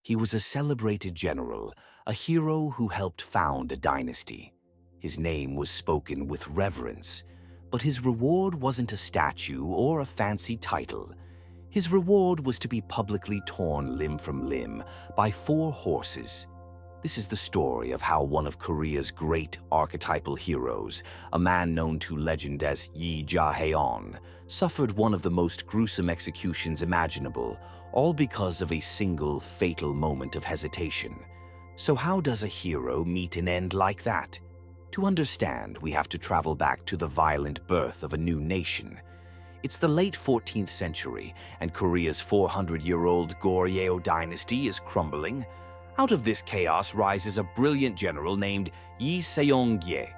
He was a celebrated general, a hero who helped found a dynasty. His name was spoken with reverence, but his reward wasn't a statue or a fancy title. His reward was to be publicly torn limb from limb by 4 horses. This is the story of how one of Korea's great archetypal heroes, a man known to legend as Yi Ja-heon, suffered one of the most gruesome executions imaginable, all because of a single fatal moment of hesitation. So how does a hero meet an end like that? To understand, we have to travel back to the violent birth of a new nation. It's the late 14th century, and Korea's 400-year-old geoyeol dynasty is crumbling. Out of this chaos rises a brilliant general named Yi Ja-heon.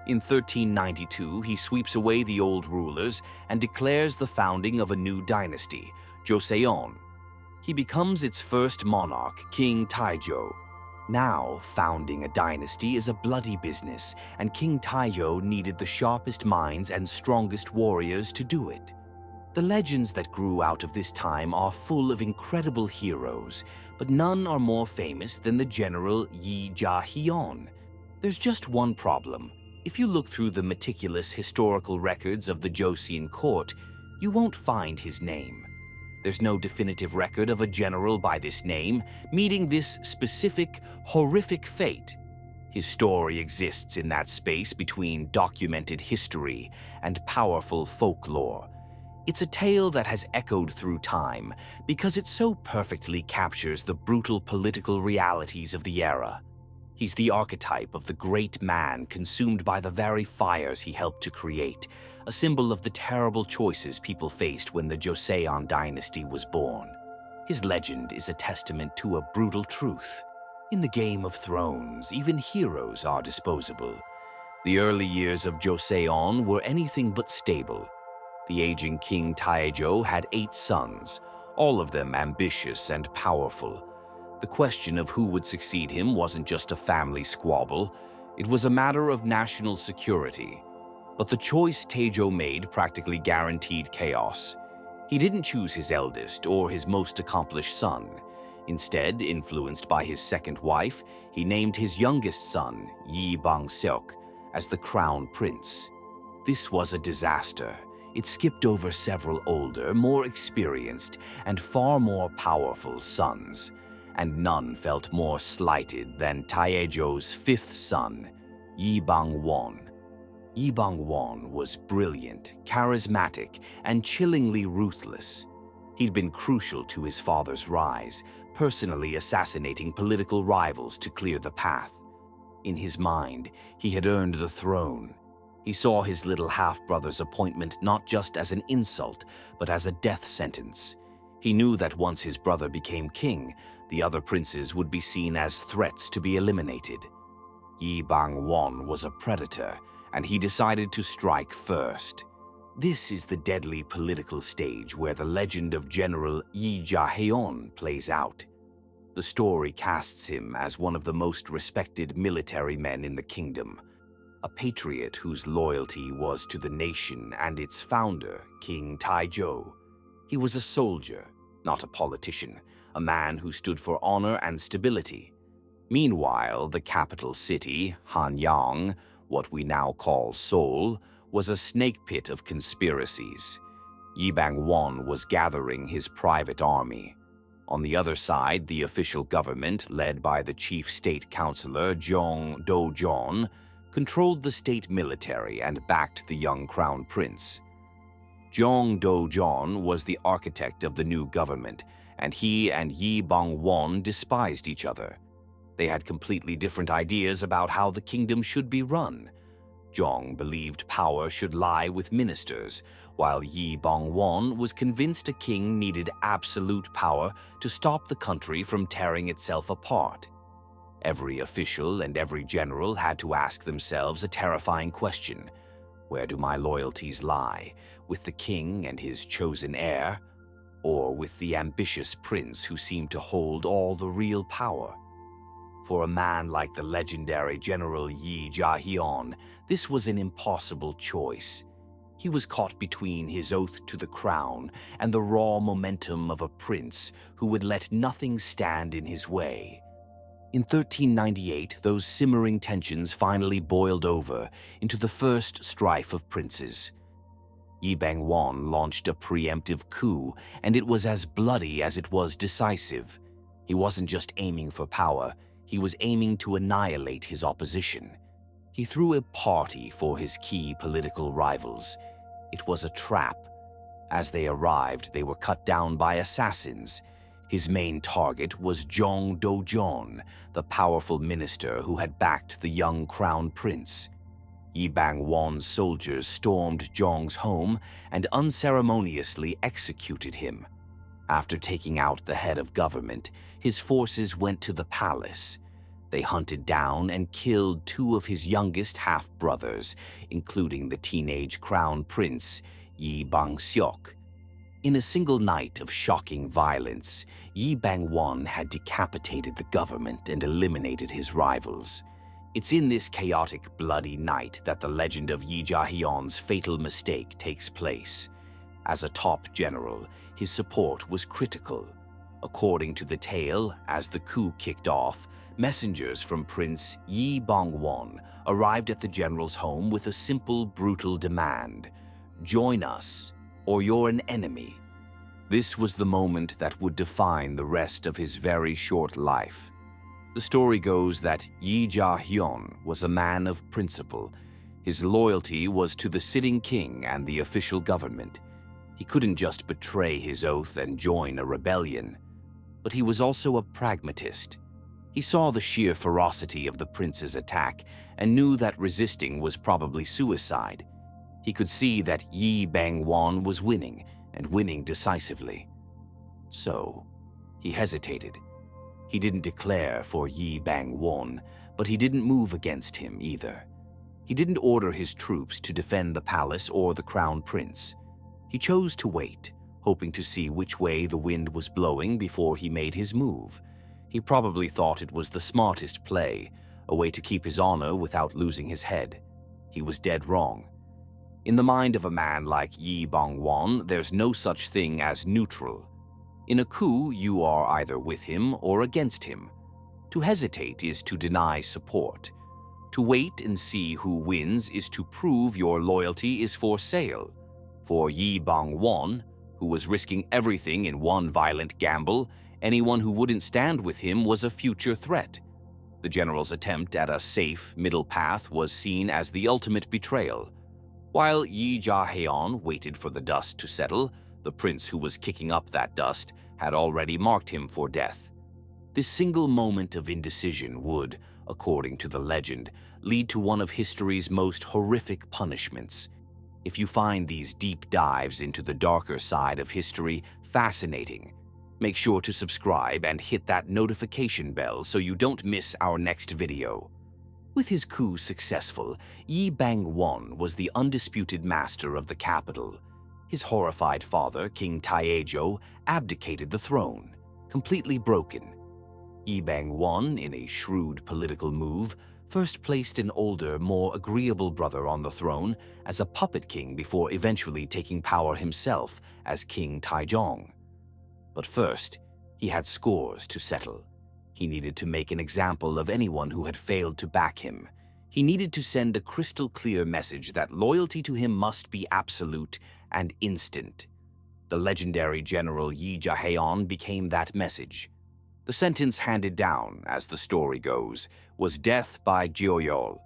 In 1392, he sweeps away the old rulers and declares the founding of a new dynasty, Joseon. He becomes its first monarch, King Taejo. Now, founding a dynasty is a bloody business, and King Taejo needed the sharpest minds and strongest warriors to do it. The legends that grew out of this time are full of incredible heroes, but none are more famous than the general Yi Ja-heon. There's just one problem. If you look through the meticulous historical records of the Joseon court, you won't find his name. There's no definitive record of a general by this name meeting this specific, horrific fate. His story exists in that space between documented history and powerful folklore. It's a tale that has echoed through time because it so perfectly captures the brutal political realities of the era. He's the archetype of the great man consumed by the very fires he helped to create, a symbol of the terrible choices people faced when the Joseon Dynasty was born. His legend is a testament to a brutal truth. In the Game of Thrones, even heroes are disposable. The early years of Joseon were anything but stable. The aging King Taejo had 8 sons, all of them ambitious and powerful. The question of who would succeed him wasn't just a family squabble, it was a matter of national security. But the choice Taejo made practically guaranteed chaos. He didn't choose his eldest or his most accomplished son. Instead, influenced by his second wife, he named his youngest son, Yi Bang-seok, as the crown prince. This was a disaster. It skipped over several older, more experienced, and far more powerful sons. And none felt more slighted than Taejo's 5th son, Yi Bang-won. Yi Bang-won was brilliant, charismatic, and chillingly ruthless. He'd been crucial to his father's rise, personally assassinating political rivals to clear the path. In his mind, he had earned the throne. He saw his little half-brother's appointment not just as an insult, but as a death sentence. He knew that once his brother became king, the other princes would be seen as threats to be eliminated. Yi Bang-won was a predator, and he decided to strike first. This is the deadly political stage where the legend of General Yi Ja-heon plays out. The story casts him as one of the most respected military men in the kingdom, a patriot whose loyalty was to the nation and its founder, King Taejo. He was a soldier, not a politician, a man who stood for honor and stability. Meanwhile, the capital city, Hanyang, what we now call Seoul, was a snake pit of conspiracies. Yi Bang-won was gathering his private army. On the other side, the official government, led by the chief state counselor Jong Do-jeon, controlled the state military and backed the young crown prince. Jong Do-jeon was the architect of the new government, and he and Yi Bang-won despised each other. They had completely different ideas about how the kingdom should be run. Jong believed power should lie with ministers, while Yi Bang-won was convinced a king needed absolute power to stop the country from tearing itself apart. Every official and every general had to ask themselves a terrifying question. Where do my loyalties lie? With the king and his chosen heir? Or with the ambitious prince who seemed to hold all the real power? For a man like the legendary General Yi Ja-heon, this was an impossible choice. He was caught between his oath to the crown and the raw momentum of a prince who would let nothing stand in his way. In 1398, those simmering tensions finally boiled over into the first strife of princes. Yi Bang-won launched a preemptive coup, and it was as bloody as it was decisive. He wasn't just aiming for power, he was aiming to annihilate his opposition. He threw a party for his key political rivals. It was a trap. As they arrived, they were cut down by assassins. His main target was Jong Do-jeon, the powerful minister who had backed the young crown prince. Yi Bang-won's soldiers stormed Jong's home and unceremoniously executed him. After taking out the head of government, his forces went to the palace. They hunted down and killed two of his youngest half-brothers, including the teenage crown prince, Yi Bang-seok. In a single night of shocking violence, Yi Bang-won had decapitated the government and eliminated his rivals. It's in this chaotic, bloody night that the legend of Yi Ja-heon's fatal mistake takes place. As a top general, his support was critical. According to the tale, as the coup kicked off, messengers from Prince Yi Bang-won arrived at the general's home with a simple, brutal demand: "Join us, or you're an enemy." This was the moment that would define the rest of his very short life. The story goes that Yi Ja-heon was a man of principle. His loyalty was to the sitting king and the official government. He couldn't just betray his oath and join a rebellion. But he was also a pragmatist. He saw the sheer ferocity of the prince's attack and knew that resisting was probably suicide. He could see that Yi Bang-won was winning, and winning decisively. So, he hesitated. He didn't declare for Yi Bang-won, but he didn't move against him either. He didn't order his troops to defend the palace or the crown prince. He chose to wait, hoping to see which way the wind was blowing before he made his move. He probably thought it was the smartest play, a way to keep his honor without losing his head. He was dead wrong. In the mind of a man like Yi Bang-won, there's no such thing as neutral. In a coup, you are either with him or against him. To hesitate is to deny support. To wait and see who wins is to prove your loyalty is for sale. For Yi Bang-won, who was risking everything in one violent gamble, anyone who wouldn't stand with him was a future threat. The general's attempt at a safe middle path was seen as the ultimate betrayal. While Yi Ja-heon waited for the dust to settle, the prince who was kicking up that dust had already marked him for death. This single moment of indecision would, according to the legend, lead to one of history's most horrific punishments. If you find these deep dives into the darker side of history fascinating, make sure to subscribe and hit that notification bell so you don't miss our next video. With his coup successful, Yi Bang-won was the undisputed master of the capital. His horrified father, King Taejo, abdicated the throne, completely broken. Yi Bang-won, in a shrewd political move, first placed an older, more agreeable brother on the throne as a puppet king before eventually taking power himself as King Taejong. But first, he had scores to settle. He needed to make an example of anyone who had failed to back him. He needed to send a crystal-clear message that loyalty to him must be absolute and instant. The legendary general Yi Ja-heon became that message. The sentence handed down, as the story goes, was death by geoyeol.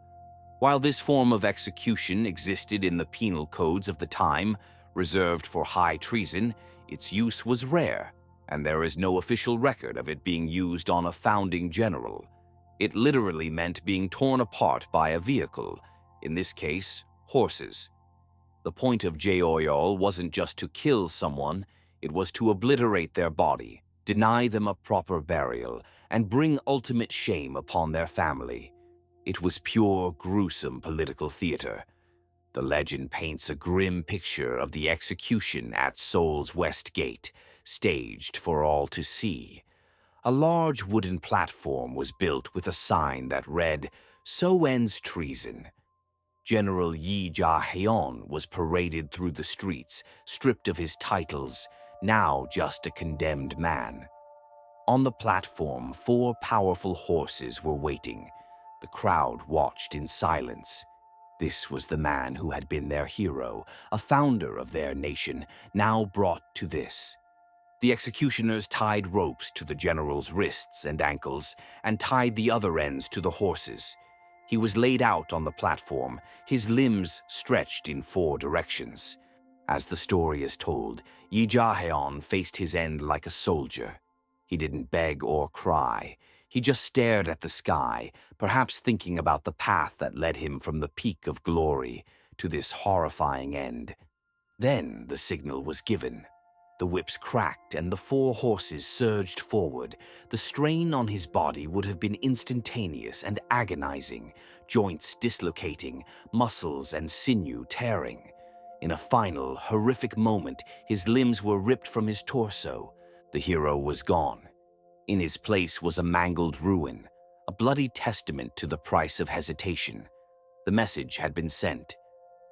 While this form of execution existed in the penal codes of the time, reserved for high treason, its use was rare, and there is no official record of it being used on a founding general. It literally meant being torn apart by a vehicle, in this case, horses. The point of geoyeol wasn't just to kill someone, it was to obliterate their body, deny them a proper burial, and bring ultimate shame upon their family. It was pure, gruesome political theater. The legend paints a grim picture of the execution at Seoul's West Gate, staged for all to see. A large wooden platform was built with a sign that read, "So ends treason." General Yi Ja-heon was paraded through the streets, stripped of his titles, now just a condemned man. On the platform, 4 powerful horses were waiting. The crowd watched in silence. This was the man who had been their hero, a founder of their nation, now brought to this. The executioners tied ropes to the general's wrists and ankles and tied the other ends to the horses. He was laid out on the platform, his limbs stretched in 4 directions. As the story is told, Yi Ja-heon faced his end like a soldier. He didn't beg or cry. He just stared at the sky, perhaps thinking about the path that led him from the peak of glory to this horrifying end. Then the signal was given. The whips cracked and the 4 horses surged forward. The strain on his body would have been instantaneous and agonizing, joints dislocating, muscles and sinew tearing. In a final, horrific moment, his limbs were ripped from his torso. The hero was gone. In his place was a mangled ruin, a bloody testament to the price of hesitation. The message had been sent.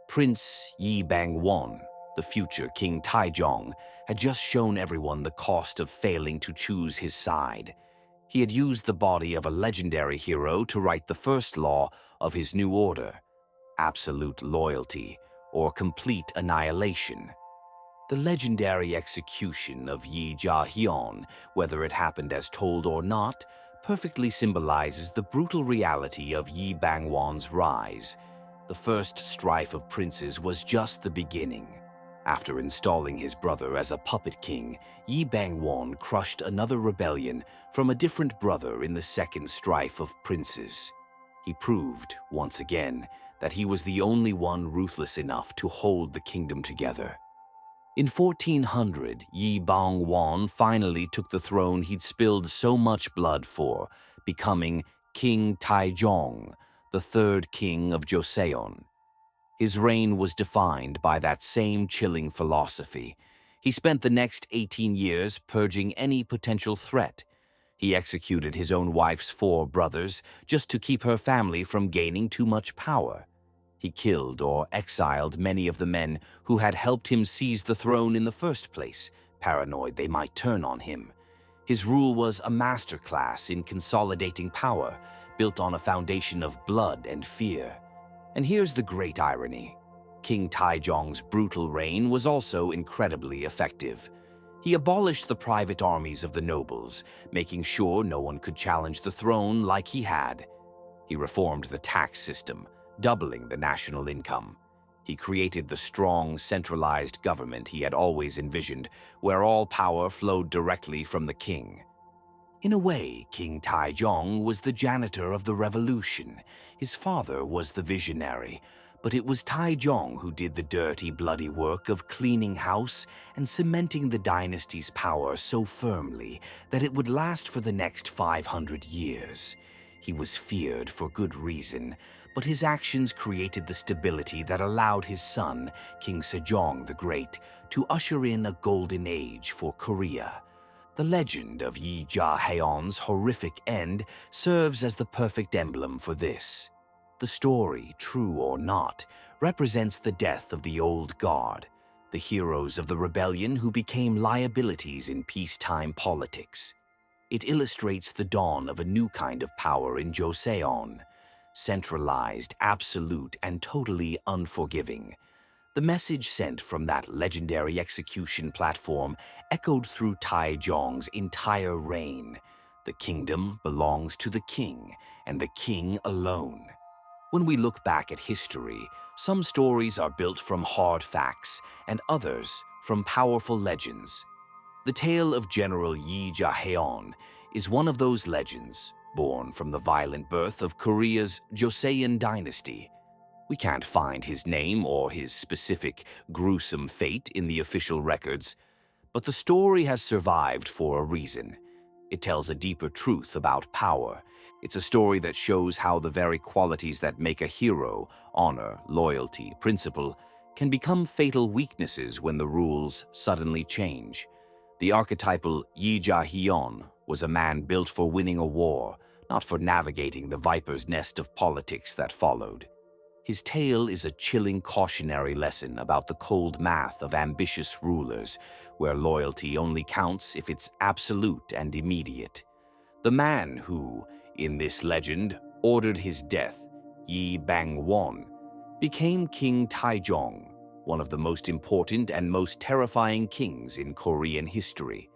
Prince Yi Bang-won, the future King Taejong, had just shown everyone the cost of failing to choose his side. He had used the body of a legendary hero to write the first law of his new order: absolute loyalty or complete annihilation. The legendary execution of Yi Ja-heon, whether it happened as told or not, perfectly symbolizes the brutal reality of Yi Bang-won's rise. The first strife of princes was just the beginning. After installing his brother as a puppet king, Yi Bang-won crushed another rebellion from a different brother in the second strife of princes. He proved, once again, that he was the only one ruthless enough to hold the kingdom together. In 1400, Yi Bang-won finally took the throne he'd spilled so much blood for, becoming King Taejong, the 3rd king of Joseon. His reign was defined by that same chilling philosophy. He spent the next 18 years purging any potential threat. He executed his own wife's 4 brothers just to keep her family from gaining too much power. He killed or exiled many of the men who had helped him seize the throne in the first place, paranoid they might turn on him. His rule was a masterclass in consolidating power, built on a foundation of blood and fear. And here's the great irony. King Taejong's brutal reign was also incredibly effective. He abolished the private armies of the nobles, making sure no one could challenge the throne like he had. He reformed the tax system, doubling the national income. He created the strong, centralized government he had always envisioned, where all power flowed directly from the king. In a way, King Taejong was the janitor of the revolution. His father was the visionary, but it was Taejong who did the dirty, bloody work of cleaning house and cementing the dynasty's power so firmly that it would last for the next 500 years. He was feared for good reason, but his actions created the stability that allowed his son, King Sejong the Great, to usher in a golden age for Korea. The legend of Yi Ja-heon's horrific end serves as the perfect emblem for this. The story, true or not, represents the death of the old guard, the heroes of the rebellion who became liabilities in peacetime politics. It illustrates the dawn of a new kind of power in Joseon, centralized, absolute, and totally unforgiving. The message sent from that legendary execution platform echoed through Taejong's entire reign. The kingdom belongs to the king, and the king alone. When we look back at history, some stories are built from hard facts, and others from powerful legends. The tale of General Yi Ja-heon is one of those legends, born from the violent birth of Korea's Joseon Dynasty. We can't find his name or his specific gruesome fate in the official records, but the story has survived for a reason. It tells a deeper truth about power. It's a story that shows how the very qualities that make a hero, honor, loyalty, principle, can become fatal weaknesses when the rules suddenly change. The archetypal Yi Ja-heon was a man built for winning a war, not for navigating the viper's nest of politics that followed. His tale is a chilling cautionary lesson about the cold math of ambitious rulers, where loyalty only counts if it's absolute and immediate. The man who, in this legend, ordered his death, Yi Bang-won, became King Taejong, one of the most important and most terrifying kings in Korean history.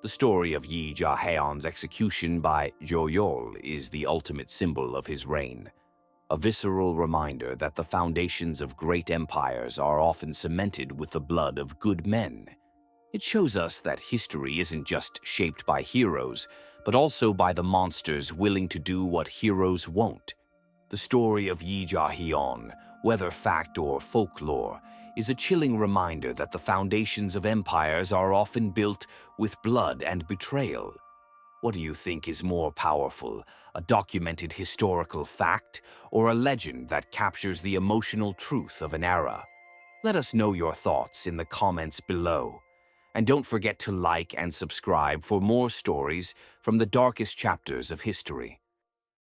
The story of Yi Ja-heon's execution by geoyeol is the ultimate symbol of his reign, a visceral reminder that the foundations of great empires are often cemented with the blood of good men. It shows us that history isn't just shaped by heroes, but also by the monsters willing to do what heroes won't. The story of Yi Ja-heon, whether fact or folklore, is a chilling reminder that the foundations of empires are often built with blood and betrayal. What do you think is more powerful, a documented historical fact or a legend that captures the emotional truth of an era? Let us know your thoughts in the comments below. And don't forget to like and subscribe for more stories from the darkest chapters of history.